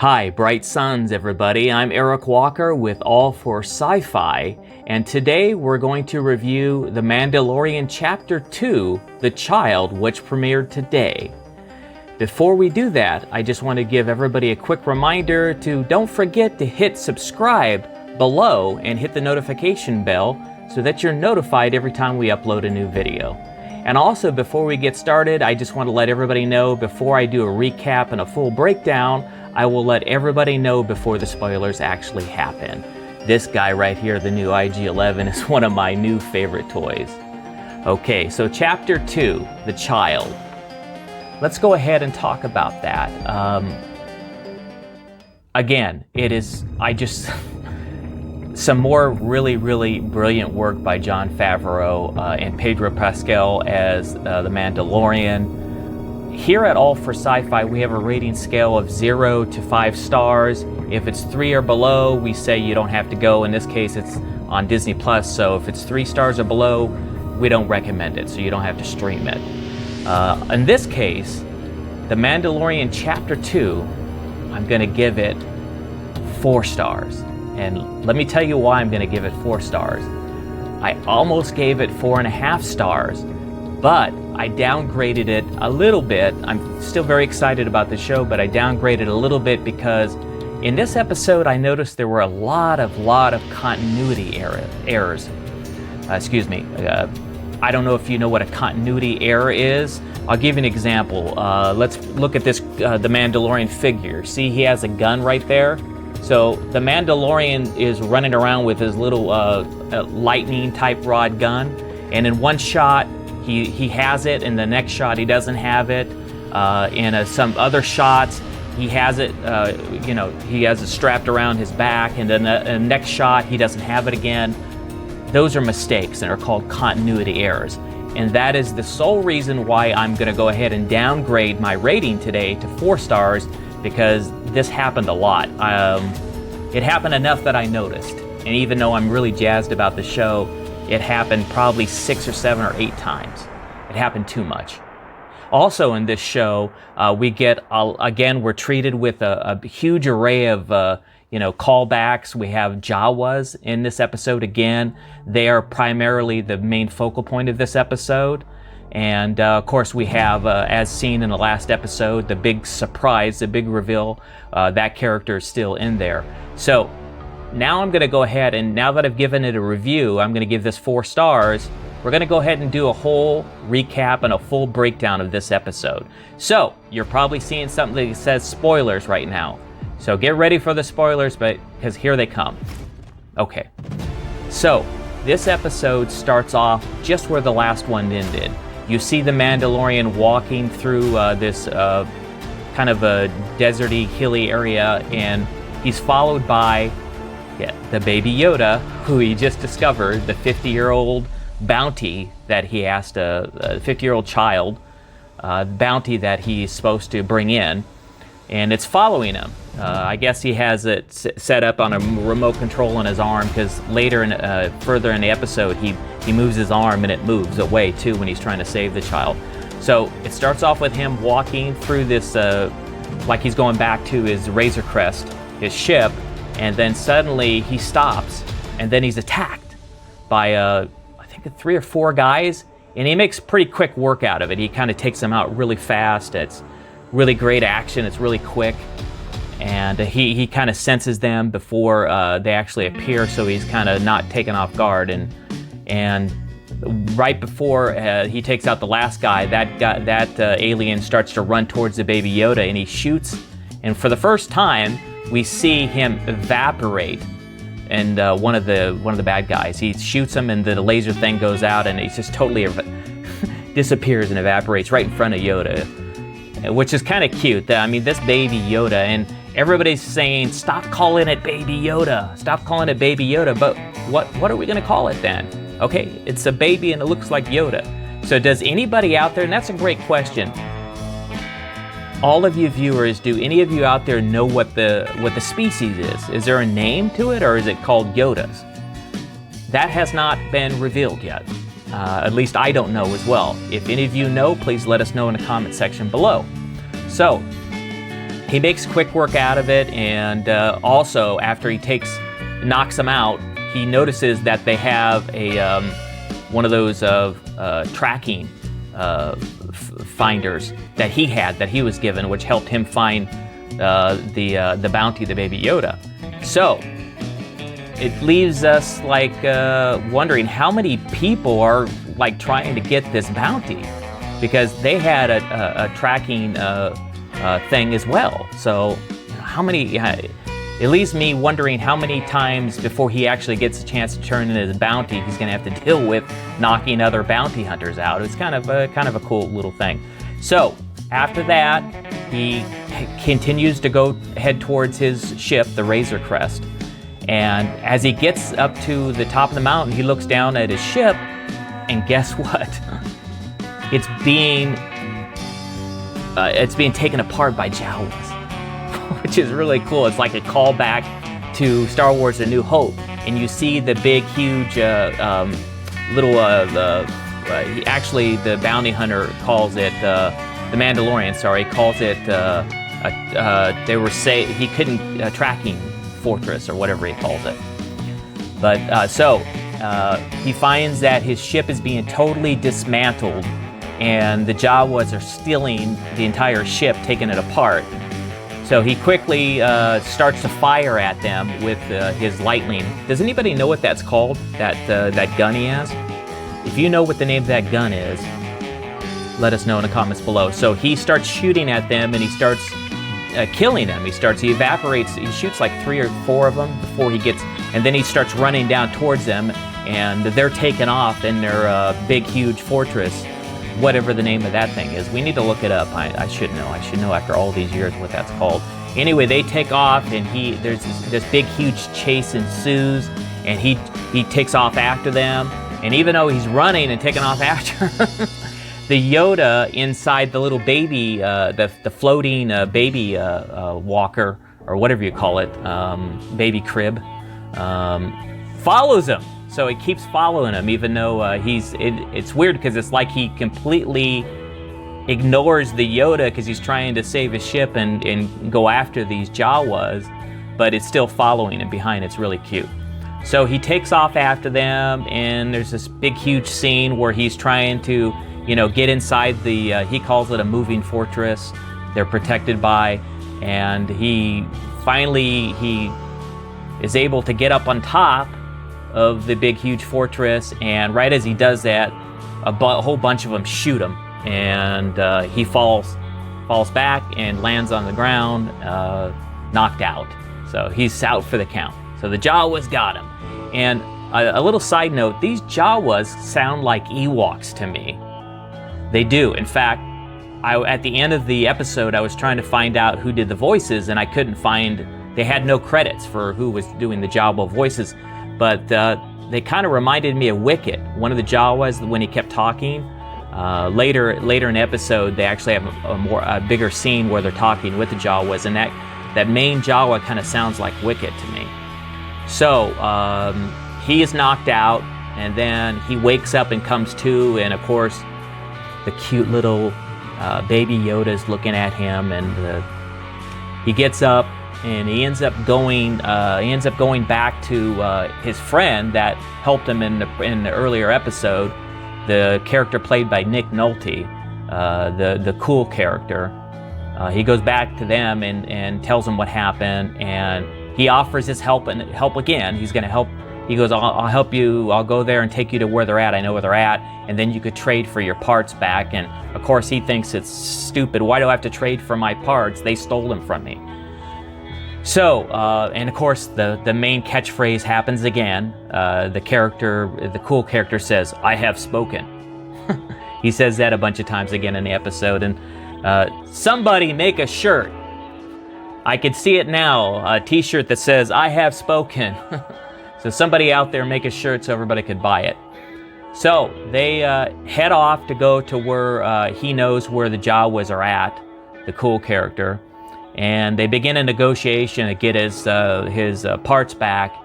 Hi, bright suns, everybody. I'm Eric Walker with All for Sci-Fi, and today we're going to review The Mandalorian Chapter 2, The Child, which premiered today. Before we do that, I just want to give everybody a quick reminder to don't forget to hit subscribe below and hit the notification bell so that you're notified every time we upload a new video. And also, before we get started, I just want to let everybody know before I do a recap and a full breakdown, I will let everybody know before the spoilers actually happen. This guy right here, the new IG-11, is one of my new favorite toys. Okay, so Chapter 2, The Child. Let's go ahead and talk about that. Again, some more really brilliant work by Jon Favreau and Pedro Pascal as the Mandalorian. Here at All for Sci-Fi, we have a rating scale of 0 to 5 stars. If it's 3 or below, we say you don't have to go. In this case, it's on Disney Plus, so if it's 3 stars or below, we don't recommend it, so you don't have to stream it. In this case, The Mandalorian Chapter 2, I'm going to give it 4 stars. And let me tell you why I'm going to give it 4 stars. I almost gave it 4.5 stars, but I downgraded it a little bit. I'm still very excited about the show, but I downgraded a little bit because in this episode I noticed there were a lot of continuity errors. I don't know if you know what a continuity error is. I'll give you an example. Let's look at this, the Mandalorian figure. See, he has a gun right there. So the Mandalorian is running around with his little lightning type rod gun, and in one shot he has it, in the next shot he doesn't have it. In some other shots he has it, he has it strapped around his back, and then the next shot he doesn't have it again. Those are mistakes and are called continuity errors. And that is the sole reason why I'm going to go ahead and downgrade my rating today to 4 stars, because this happened a lot. It happened enough that I noticed. And even though I'm really jazzed about the show, it happened probably 6 or 7 or 8 times. It happened too much. Also in this show, we get, again, we're treated with a huge array of callbacks. We have Jawas in this episode again. They are primarily the main focal point of this episode. And of course we have, as seen in the last episode, the big surprise, the big reveal, that character is still in there. So now I'm going to go ahead, and now that I've given it a review, I'm going to give this 4 stars. We're going to go ahead and do a whole recap and a full breakdown of this episode. So you're probably seeing something that says spoilers right now. So get ready for the spoilers, because here they come. Okay, so this episode starts off just where the last one ended. You see the Mandalorian walking through this kind of a deserty, hilly area, and he's followed by the baby Yoda, who he just discovered, the 50-year-old bounty that he asked, a 50-year-old child, bounty that he's supposed to bring in, and it's following him. I guess he has it set up on a remote control on his arm, because later, further in the episode, he moves his arm and it moves away too when he's trying to save the child. So it starts off with him walking through this, like he's going back to his Razor Crest, his ship, and then suddenly he stops, and then he's attacked by, I think 3 or 4 guys, and he makes pretty quick work out of it. He kind of takes them out really fast. It's really great action. It's really quick. And he kind of senses them before they actually appear, so he's kind of not taken off guard. And right before he takes out the last guy, that alien starts to run towards the baby Yoda, and he shoots. And for the first time, we see him evaporate. And one of the bad guys, he shoots him, and the laser thing goes out, and he just totally disappears and evaporates right in front of Yoda, which is kind of cute. I mean, this baby Yoda, and everybody's saying, stop calling it Baby Yoda. Stop calling it Baby Yoda. But what are we going to call it then? Okay, it's a baby and it looks like Yoda. So does anybody out there, and that's a great question, all of you viewers, do any of you out there know what the species is? Is there a name to it, or is it called Yodas? That has not been revealed yet. At least I don't know as well. If any of you know, please let us know in the comment section below. So he makes quick work out of it, and also after he knocks them out, he notices that they have a one of those tracking finders that he was given, which helped him find the bounty, the Baby Yoda. So it leaves us like wondering how many people are like trying to get this bounty, because they had a tracking thing as well. So how many? It leaves me wondering how many times before he actually gets a chance to turn in his bounty, he's going to have to deal with knocking other bounty hunters out. It's kind of a cool little thing. So after that, he continues to head towards his ship, the Razor Crest. And as he gets up to the top of the mountain, he looks down at his ship, and guess what? It's being taken apart by Jawas, which is really cool. It's like a callback to Star Wars: A New Hope, and you see the big, huge actually, the bounty hunter calls it the Mandalorian. Sorry, calls it he couldn't tracking fortress or whatever he calls it. But he finds that his ship is being totally dismantled, and the Jawas are stealing the entire ship, taking it apart. So he quickly starts to fire at them with his lightning. Does anybody know what that's called? That gun he has? If you know what the name of that gun is, let us know in the comments below. So he starts shooting at them, and he starts killing them. He evaporates. He shoots like 3 or 4 of them before he gets, and then he starts running down towards them, and they're taking off in their big, huge fortress, whatever the name of that thing is. We need to look it up. I should know. I should know after all these years what that's called. Anyway, they take off, and there's this big, huge chase ensues, and he takes off after them. And even though he's running and taking off after the Yoda inside the little baby, the floating baby walker, or whatever you call it, baby crib, follows him. So it keeps following him, even though it's weird because it's like he completely ignores the Yoda because he's trying to save his ship and go after these Jawas, but it's still following him behind. It's really cute. So he takes off after them, and there's this big, huge scene where he's trying to, get inside he calls it a moving fortress they're protected by, and he is able to get up on top of the big, huge fortress, and right as he does that, a whole bunch of them shoot him, and he falls back and lands on the ground, knocked out. So he's out for the count. So the Jawas got him. And a little side note, these Jawas sound like Ewoks to me. They do. In fact, at the end of the episode, I was trying to find out who did the voices, and I couldn't find, they had no credits for who was doing the Jawa voices, but they kind of reminded me of Wicket, one of the Jawas when he kept talking. Later in the episode, they actually have a bigger scene where they're talking with the Jawas, and that main Jawa kind of sounds like Wicket to me. So he is knocked out, and then he wakes up and comes to, and of course the cute little baby Yoda is looking at him, and he gets up, and he ends up going back to his friend that helped him in the earlier episode, the character played by Nick Nolte, the cool character. He goes back to them and tells them what happened, and he offers his help again. He's going to help. He goes, I'll help you. I'll go there and take you to where they're at. I know where they're at. And then you could trade for your parts back. And of course, he thinks it's stupid. Why do I have to trade for my parts? They stole them from me. So, and of course, the main catchphrase happens again. The cool character says, "I have spoken." He says that a bunch of times again in the episode. And somebody make a shirt. I could see it now, a t-shirt that says, "I have spoken." So somebody out there make a shirt so everybody could buy it. So they head off to go to where he knows where the Jawas are at, the cool character. And they begin a negotiation to get his parts back,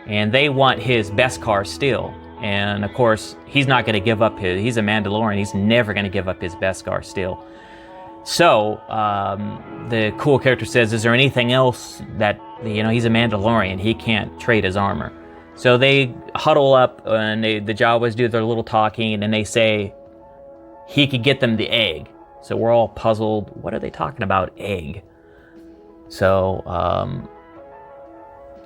and they want his Beskar still. And of course, he's not going to give up he's a Mandalorian, he's never going to give up his Beskar still. So the cool character says, is there anything else that, he's a Mandalorian, he can't trade his armor. So they huddle up and the Jawas do their little talking and they say he could get them the egg. So we're all puzzled. What are they talking about, egg? So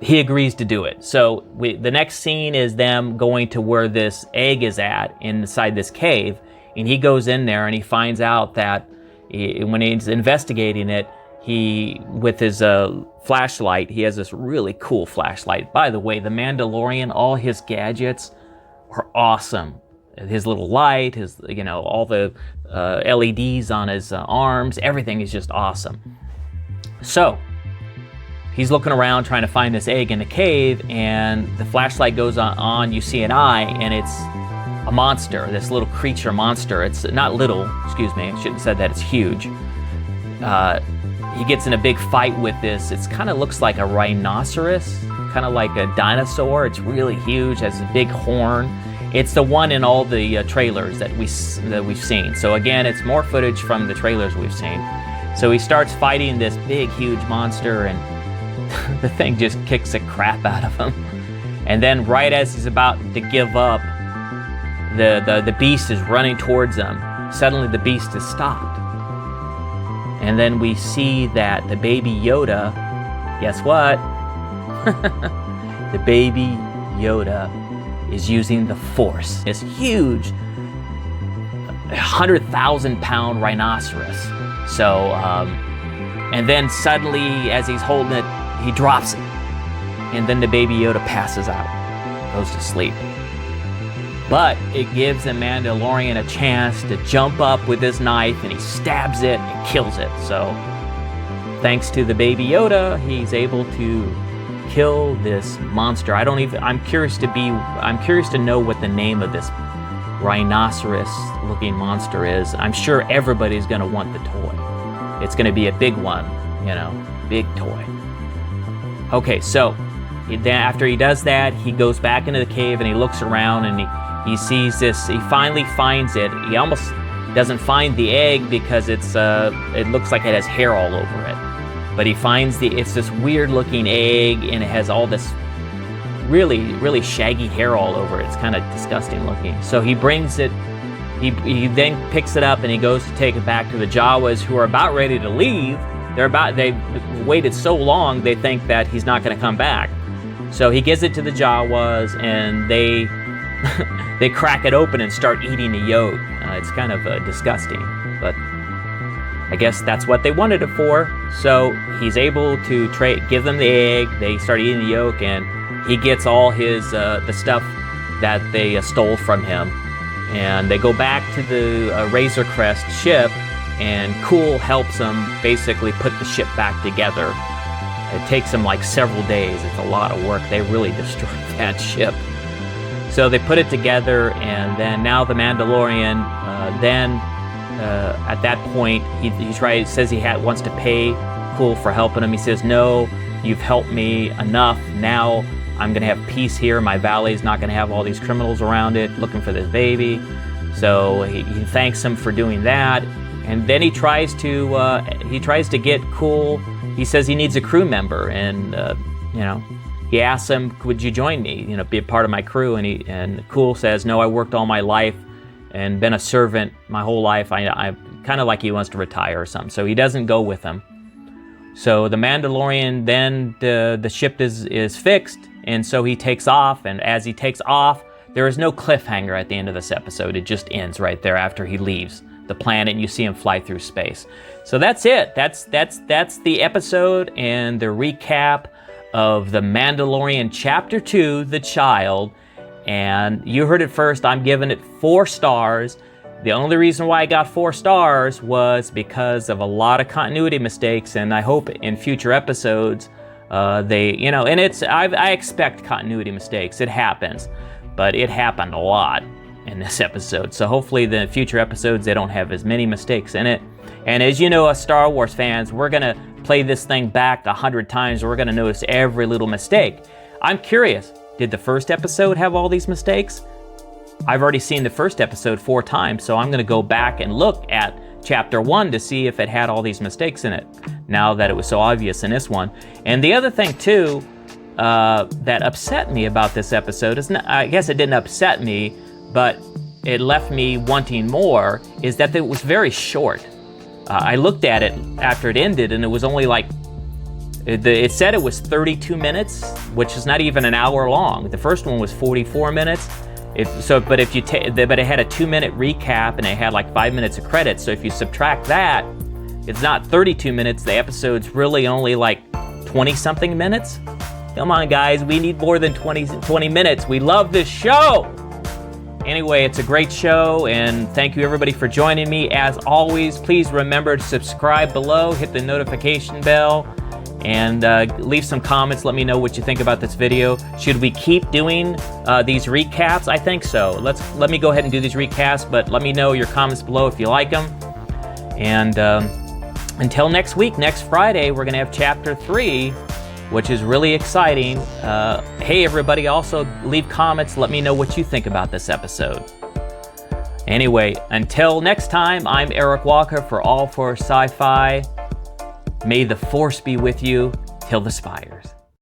he agrees to do it. So the next scene is them going to where this egg is at inside this cave. And he goes in there and he finds out that when he's investigating it, with his flashlight, he has this really cool flashlight. By the way, the Mandalorian, all his gadgets are awesome. His little light, all the LEDs on his arms, everything is just awesome. So he's looking around trying to find this egg in the cave, and the flashlight goes on. You see an eye, and it's a monster, this little creature monster. It's not little, excuse me, I shouldn't have said that, it's huge. He gets in a big fight with this. It kind of looks like a rhinoceros, kind of like a dinosaur. It's really huge, has a big horn. It's the one in all the trailers that we've seen. So again, it's more footage from the trailers we've seen. So he starts fighting this big, huge monster, and the thing just kicks the crap out of him. And then right as he's about to give up, the beast is running towards him. Suddenly the beast is stopped. And then we see that the baby Yoda, guess what? The baby Yoda is using the Force. This huge 100,000-pound rhinoceros. So, and then suddenly as he's holding it, he drops it. And then the baby Yoda passes out, goes to sleep. But it gives the Mandalorian a chance to jump up with his knife, and he stabs it and kills it. So thanks to the baby Yoda, he's able to kill this monster. I'm curious to know what the name of this rhinoceros looking monster is. I'm sure everybody's going to want the toy. It's going to be a big one, big toy. Okay, so after he does that, he goes back into the cave and he looks around and he sees this. He finally finds it. He almost doesn't find the egg because it looks like it has hair all over it. But he finds it's this weird looking egg, and it has all this really, really shaggy hair all over it. It's kind of disgusting looking. So he brings it, he then picks it up and he goes to take it back to the Jawas, who are about ready to leave. They've waited so long, they think that he's not going to come back. So he gives it to the Jawas, and they they crack it open and start eating the yolk. It's kind of disgusting, but I guess that's what they wanted it for. So he's able to give them the egg. They start eating the yolk, and he gets all his the stuff that they stole from him. And they go back to the Razor Crest ship, and Cool helps them basically put the ship back together. It takes them like several days. It's a lot of work. They really destroyed that ship. So they put it together, and then now the Mandalorian, at that point, he says he wants to pay Cool for helping him. He says, no, you've helped me enough. Now I'm going to have peace here. My valley's not going to have all these criminals around it looking for this baby. So he thanks him for doing that. And then he tries to get Cool. He says he needs a crew member, and he asks him, would you join me, be a part of my crew? And Cool says, no, I worked all my life and been a servant my whole life. I kind of like he wants to retire or something. So he doesn't go with him. So the Mandalorian, then the ship is fixed, and so he takes off. And as he takes off, there is no cliffhanger at the end of this episode. It just ends right there after he leaves the planet and you see him fly through space. So that's it. That's the episode and the recap of The Mandalorian Chapter 2, The Child. And you heard it first. I'm giving it 4 stars. The only reason why I got 4 stars was because of a lot of continuity mistakes, and I hope in future episodes and I expect continuity mistakes. It happens, but it happened a lot in this episode. So hopefully the future episodes, they don't have as many mistakes in it. And as you know, us Star Wars fans, we're going to play this thing back 100 times. We're going to notice every little mistake. I'm curious, did the first episode have all these mistakes? I've already seen the first episode 4 times, so I'm going to go back and look at chapter 1 to see if it had all these mistakes in it, now that it was so obvious in this one. And the other thing too that upset me about this episode is, I guess it didn't upset me, but it left me wanting more, is that it was very short. I looked at it after it ended, and it was only like, it said it was 32 minutes, which is not even an hour long. The first one was 44 minutes. But it had a 2-minute recap, and it had like 5 minutes of credits. So if you subtract that, it's not 32 minutes. The episode's really only like 20-something minutes. Come on, guys, we need more than 20 minutes. We love this show. Anyway, it's a great show, and thank you everybody for joining me. As always, please remember to subscribe below, hit the notification bell, and leave some comments. Let me know what you think about this video. Should we keep doing these recaps? I think so. Let me go ahead and do these recaps, but let me know your comments below if you like them. And until next week, next Friday, we're going to have Chapter 3, which is really exciting. Hey, everybody, also leave comments. Let me know what you think about this episode. Anyway, until next time, I'm Eric Walker for All for Sci-Fi. May the Force be with you till the spires.